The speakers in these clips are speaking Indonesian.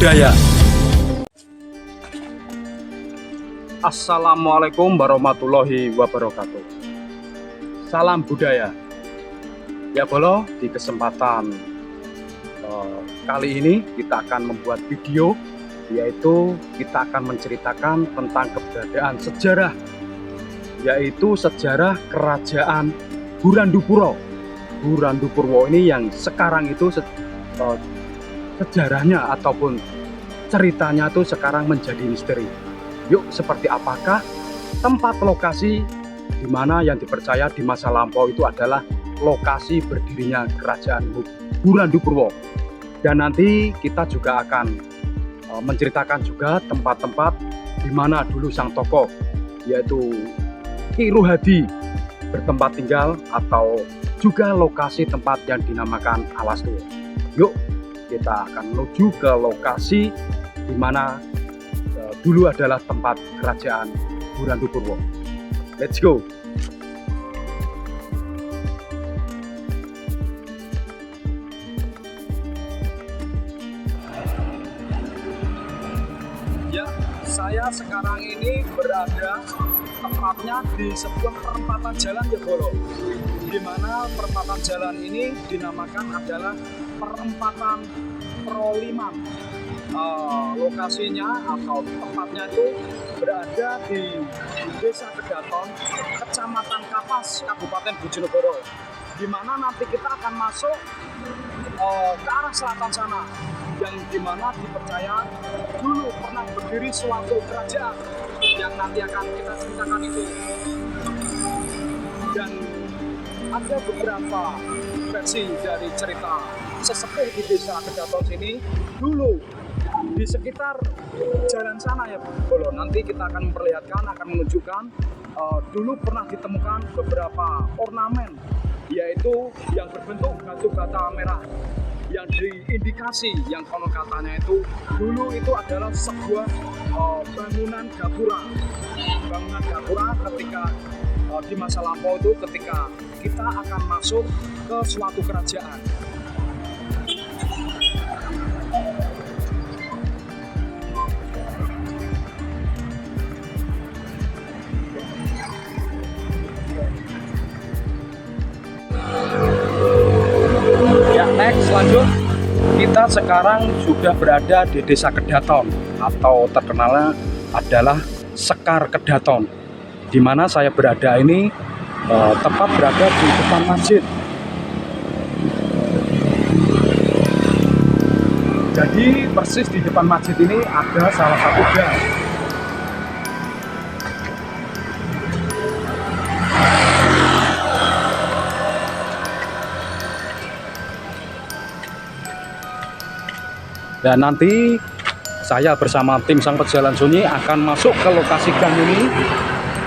budaya. Assalamualaikum warahmatullahi wabarakatuh. Salam budaya. Ya Bolo, di kesempatan kali ini kita akan membuat video, yaitu kita akan menceritakan tentang keberadaan sejarah, yaitu sejarah kerajaan Burandupuro. Burandupuro ini yang sekarang itu sejarahnya ataupun ceritanya itu sekarang menjadi misteri. Yuk, seperti apakah tempat lokasi di mana yang dipercaya di masa lampau itu adalah lokasi berdirinya kerajaan Burandupuro. Dan nanti kita juga akan menceritakan juga tempat-tempat di mana dulu sang tokoh, yaitu Ki Ruhadi, bertempat tinggal, atau juga lokasi tempat yang dinamakan Alas Tua. Yuk, kita akan menuju ke lokasi di mana dulu adalah tempat kerajaan Burandupuro. Let's go. Ya, saya sekarang ini berada tepatnya di sebuah perempatan jalan ya Bolo, di mana perempatan jalan ini dinamakan adalah perempatan Proliman. Lokasinya atau tempatnya itu berada di Desa Kedaton, Kecamatan Kapas, Kabupaten Bojonegoro, di mana nanti kita akan masuk ke arah selatan sana, yang dimana dipercaya dulu pernah berdiri suatu kerajaan yang nanti akan kita ceritakan itu. Dan ada beberapa versi dari cerita sesepuh di Desa Kedaton sini. Dulu di sekitar jalan sana ya Bolo, nanti kita akan memperlihatkan, akan menunjukkan dulu pernah ditemukan beberapa ornamen, yaitu yang berbentuk batu bata merah, yang diindikasi yang konon katanya itu dulu itu adalah sebuah bangunan gapura ketika di masa lampau itu, ketika kita akan masuk ke suatu kerajaan. Next, lanjut, kita sekarang sudah berada di Desa Kedaton, atau terkenalnya adalah Sekar Kedaton. Di mana saya berada ini tepat berada di depan masjid. Jadi persis di depan masjid ini ada salah satu gang. Dan nanti saya bersama tim Sang Pejalan Sunyi akan masuk ke lokasi gang ini,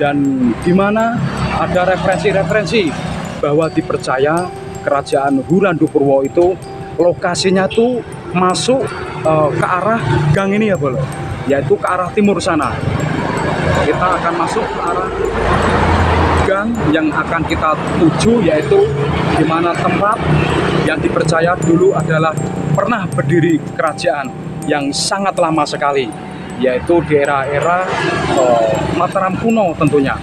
dan di mana ada referensi-referensi bahwa dipercaya kerajaan Burandupuro itu lokasinya tuh masuk ke arah gang ini ya Bolo, yaitu ke arah timur sana. Kita akan masuk ke arah gang yang akan kita tuju, yaitu di mana tempat yang dipercaya dulu adalah pernah berdiri kerajaan yang sangat lama sekali, yaitu di era-era Mataram kuno tentunya.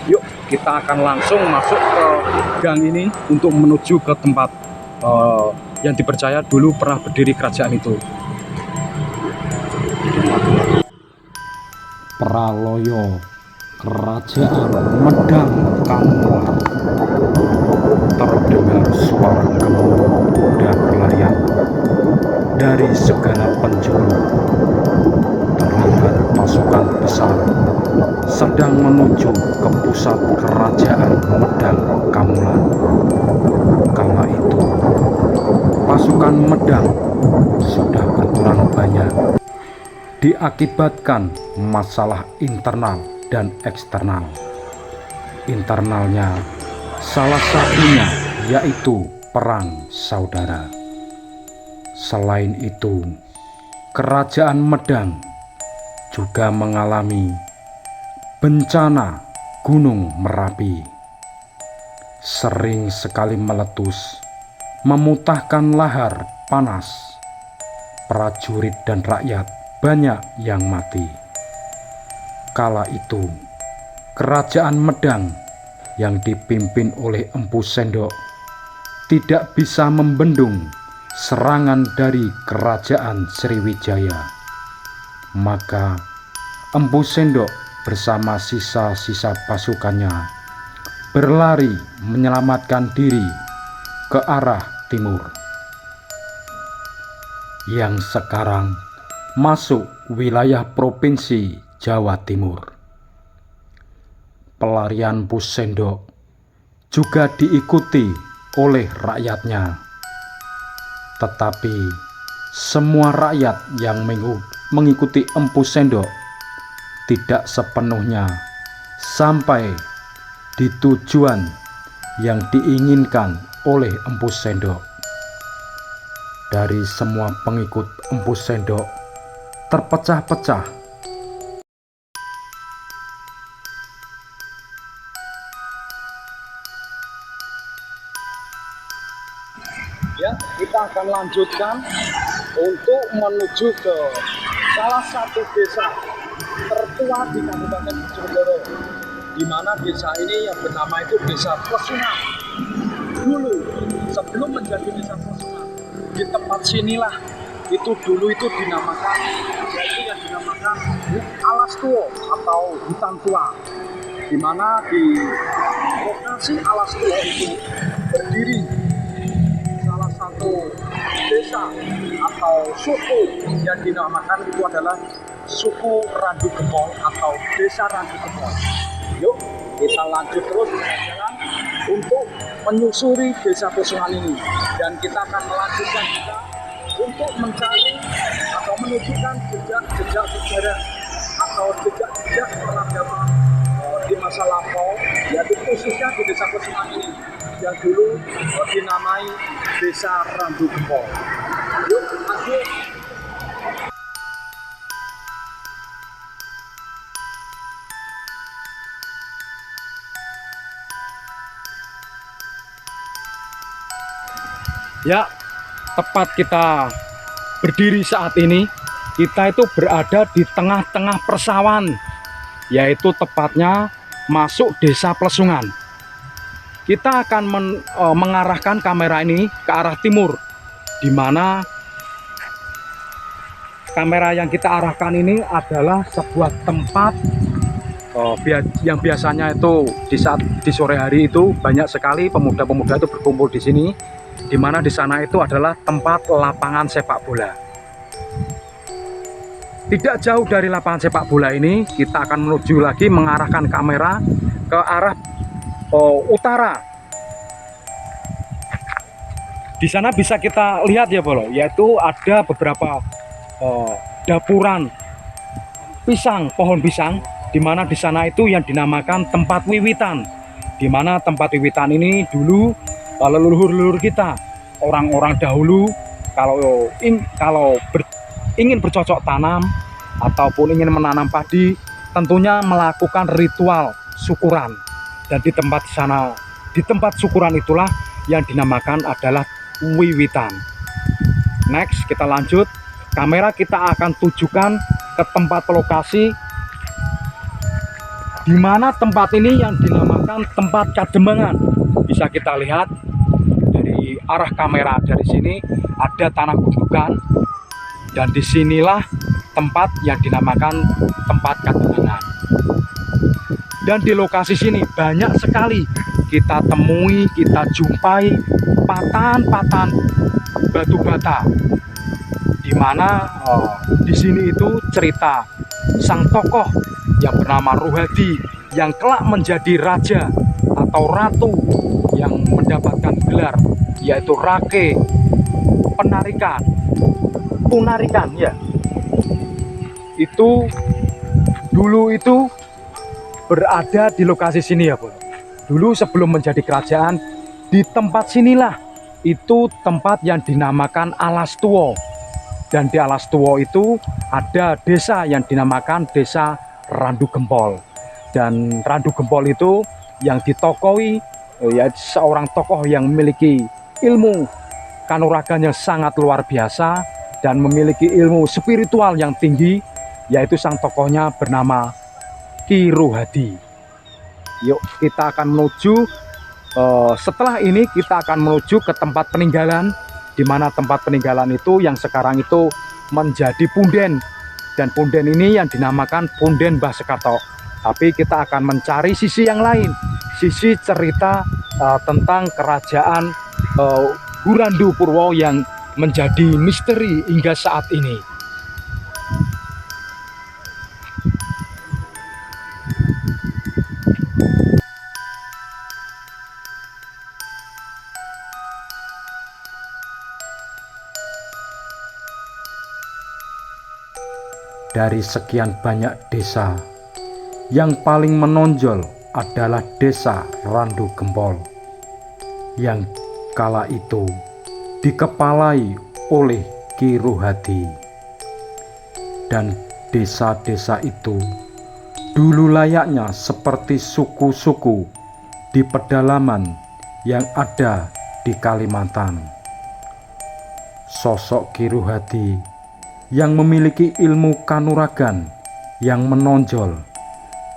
Yuk, kita akan langsung masuk ke gang ini untuk menuju ke tempat yang dipercaya dulu pernah berdiri kerajaan itu. Praloyo Kerajaan Medang Kamular. Terdengar suara gemuruh kuda berlarian dari segala penjuru. Terlihat pasukan besar sedang menuju ke pusat kerajaan Medang Kamular. Kala itu pasukan Medang sudah berkurang banyak diakibatkan masalah internal dan eksternal. Internalnya salah satunya yaitu perang saudara. Selain itu, kerajaan Medang juga mengalami bencana Gunung Merapi. Sering sekali meletus, memutahkan lahar panas prajurit dan rakyat banyak yang mati. Kala itu, kerajaan Medang yang dipimpin oleh Empu Sendok tidak bisa membendung serangan dari kerajaan Sriwijaya. Maka Empu Sendok bersama sisa-sisa pasukannya berlari menyelamatkan diri ke arah timur, yang sekarang masuk wilayah provinsi Jawa Timur. Pelarian Empu Sendok juga diikuti oleh rakyatnya, tetapi semua rakyat yang mengikuti Empu Sendok tidak sepenuhnya sampai di tujuan yang diinginkan oleh Empu Sendok. Dari semua pengikut Empu Sendok terpecah-pecah. Ya, kita akan lanjutkan untuk menuju ke salah satu desa tertua di Kabupaten Bojonegoro, di mana desa ini yang bernama itu Desa Plesungan. Dulu sebelum menjadi Desa Plesungan, di tempat sinilah dulu itu dinamakan, yaitu yang dinamakan Alas Tua atau hutan tua, di mana di lokasi Alas Tua itu berdiri salah satu desa atau suku yang dinamakan itu adalah suku Randu Gempol atau Desa Randu Gempol. Yuk kita lanjut terus jalan untuk menyusuri Desa Plesungan ini, dan kita akan melanjutkan juga untuk mencari atau menunjukkan jejak-jejak sejarah atau jejak-jejak peradaban di masa lampau, yaitu khususnya di Desa Plesungan ini yang dulu dinamai Desa Randu Gempol. Yuk lanjut. Ya, tepat kita berdiri saat ini, kita itu berada di tengah-tengah persawahan, yaitu tepatnya masuk Desa Plesungan. Kita akan mengarahkan kamera ini ke arah timur, di mana kamera yang kita arahkan ini adalah sebuah tempat yang biasanya itu di sore hari itu banyak sekali pemuda-pemuda itu berkumpul di sini, di mana di sana itu adalah tempat lapangan sepak bola. Tidak jauh dari lapangan sepak bola ini, kita akan menuju lagi mengarahkan kamera ke arah utara. Di sana bisa kita lihat ya Bolo, yaitu ada beberapa dapuran pisang, pohon pisang, di mana di sana itu yang dinamakan tempat wiwitan, di mana tempat wiwitan ini dulu leluhur-leluhur kita, orang-orang dahulu kalau ingin bercocok tanam ataupun ingin menanam padi, tentunya melakukan ritual syukuran, dan di tempat syukuran itulah yang dinamakan adalah wiwitan. Next kita lanjut, kamera kita akan tujukan ke tempat lokasi, di mana tempat ini yang dinamakan tempat Kadembangan. Bisa kita lihat dari arah kamera, dari sini ada tanah gundukan, dan disinilah tempat yang dinamakan tempat Kadembangan. Dan di lokasi sini banyak sekali kita temui, kita jumpai patahan-patahan batu bata, di mana di sini itu cerita sang tokoh yang bernama Ruhadi yang kelak menjadi raja atau ratu yang mendapatkan gelar yaitu Rake Punarikan ya. Itu dulu itu berada di lokasi sini ya, Bro. Dulu sebelum menjadi kerajaan, di tempat sinilah itu tempat yang dinamakan Alas Tua. Dan di Alas Tua itu ada desa yang dinamakan Desa Randu Gempol. Dan Randu Gempol itu yang ditokoi ya seorang tokoh yang memiliki ilmu kanuragan yang sangat luar biasa, dan memiliki ilmu spiritual yang tinggi, yaitu sang tokohnya bernama Ki Rohadi. Yuk kita akan menuju, setelah ini kita akan menuju ke tempat peninggalan, di mana tempat peninggalan itu yang sekarang itu menjadi punden, dan punden ini yang dinamakan Punden Mbah Sekarto. Tapi kita akan mencari sisi yang lain, sisi cerita tentang kerajaan Hurandu Purwo yang menjadi misteri hingga saat ini. Dari sekian banyak desa, yang paling menonjol adalah desa Randu Gempol, yang kala itu dikepalai oleh Ki Rohadi. Dan desa-desa itu dulu layaknya seperti suku-suku di pedalaman yang ada di Kalimantan. Sosok Ki Rohadi yang memiliki ilmu kanuragan yang menonjol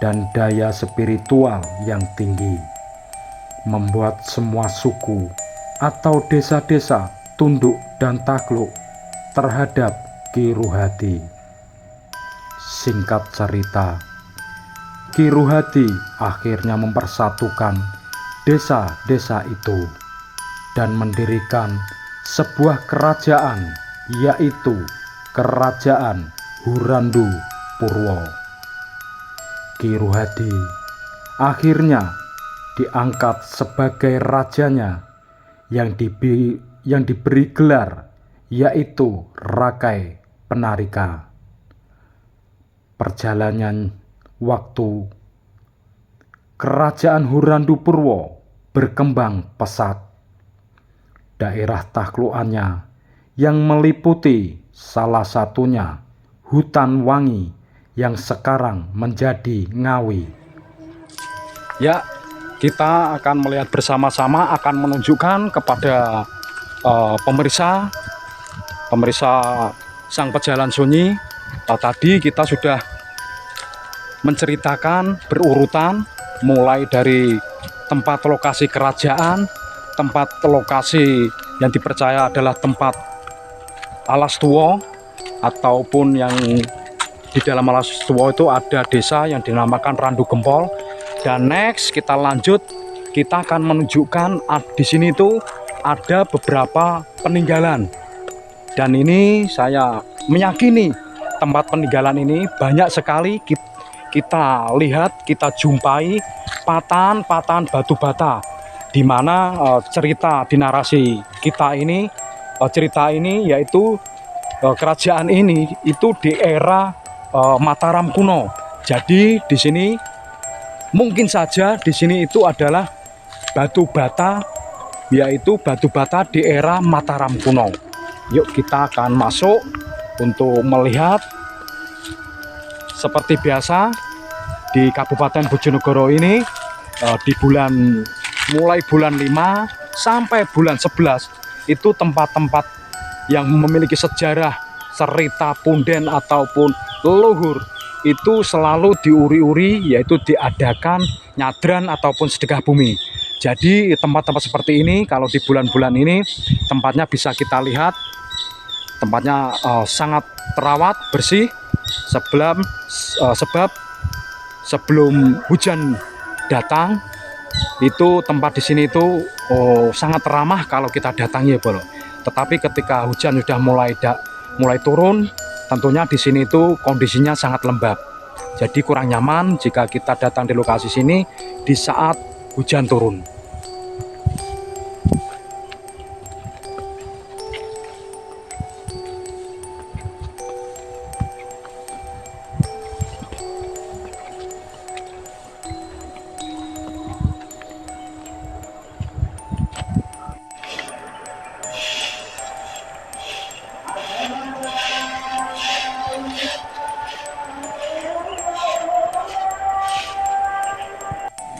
dan daya spiritual yang tinggi, membuat semua suku atau desa-desa tunduk dan takluk terhadap Ki Rohadi. Singkat cerita, Ki Rohadi akhirnya mempersatukan desa-desa itu dan mendirikan sebuah kerajaan, yaitu Kerajaan Hurandu Purwo. Ki Rohadi akhirnya diangkat sebagai rajanya yang diberi gelar, yaitu Rakai Penarika. Perjalanan waktu, Kerajaan Hurandu Purwo berkembang pesat. Daerah taklukannya yang meliputi salah satunya Hutan Wangi yang sekarang menjadi Ngawi. Ya, kita akan melihat bersama-sama, akan menunjukkan kepada pemirsa Sang Pejalan Sunyi. Tadi kita sudah menceritakan berurutan, mulai dari tempat lokasi kerajaan, tempat lokasi yang dipercaya adalah tempat alas tua, ataupun yang di dalam alas tua itu ada desa yang dinamakan Randu Gempol. Dan next kita lanjut, kita akan menunjukkan di sini itu ada beberapa peninggalan. Dan ini saya meyakini tempat peninggalan ini banyak sekali kita lihat, kita jumpai patahan-patahan batu bata, di mana cerita di narasi kita ini, cerita ini yaitu kerajaan ini itu di era Mataram kuno. Jadi di sini mungkin saja di sini itu adalah batu bata, yaitu batu bata di era Mataram kuno. Yuk kita akan masuk untuk melihat. Seperti biasa di Kabupaten Bojonegoro ini mulai bulan 5 sampai bulan 11 itu tempat-tempat yang memiliki sejarah cerita punden ataupun leluhur itu selalu diuri-uri, yaitu diadakan nyadran ataupun sedekah bumi. Jadi tempat-tempat seperti ini kalau di bulan-bulan ini tempatnya bisa kita lihat, tempatnya sangat terawat, bersih, sebab sebelum hujan datang itu tempat di sini itu sangat ramah kalau kita datangi ya bro. Tetapi ketika hujan sudah mulai turun, tentunya di sini itu kondisinya sangat lembab. Jadi kurang nyaman jika kita datang di lokasi sini di saat hujan turun.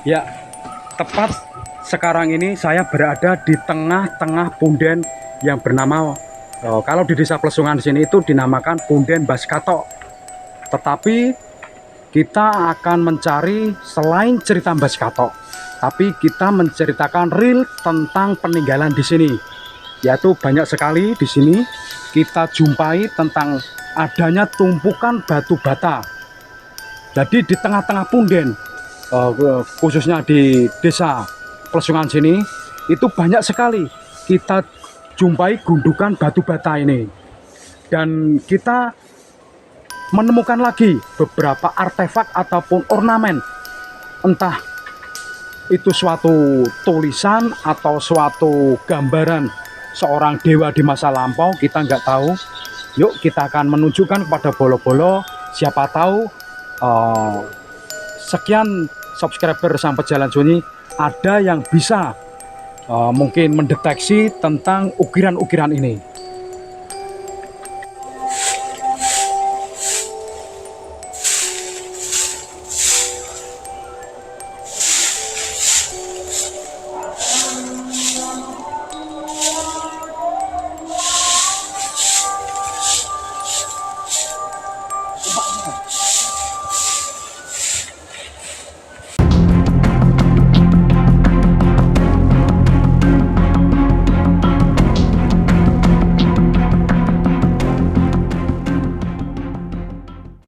Ya, tepat sekarang ini saya berada di tengah-tengah punden yang bernama Kalau di Desa Plesungan sini itu dinamakan Punden Baskato. Tetapi kita akan mencari selain cerita Baskato, tapi kita menceritakan real tentang peninggalan di sini. Yaitu banyak sekali di sini kita jumpai tentang adanya tumpukan batu bata. Jadi di tengah-tengah Punden, khususnya di Desa Plesungan sini, itu banyak sekali kita jumpai gundukan batu bata ini. Dan kita menemukan lagi beberapa artefak ataupun ornamen, entah itu suatu tulisan atau suatu gambaran seorang dewa di masa lampau, kita nggak tahu. Yuk kita akan menunjukkan kepada Bolo-Bolo, siapa tahu sekian subscriber Sang Pejalan Sunyi ada yang bisa mungkin mendeteksi tentang ukiran-ukiran ini.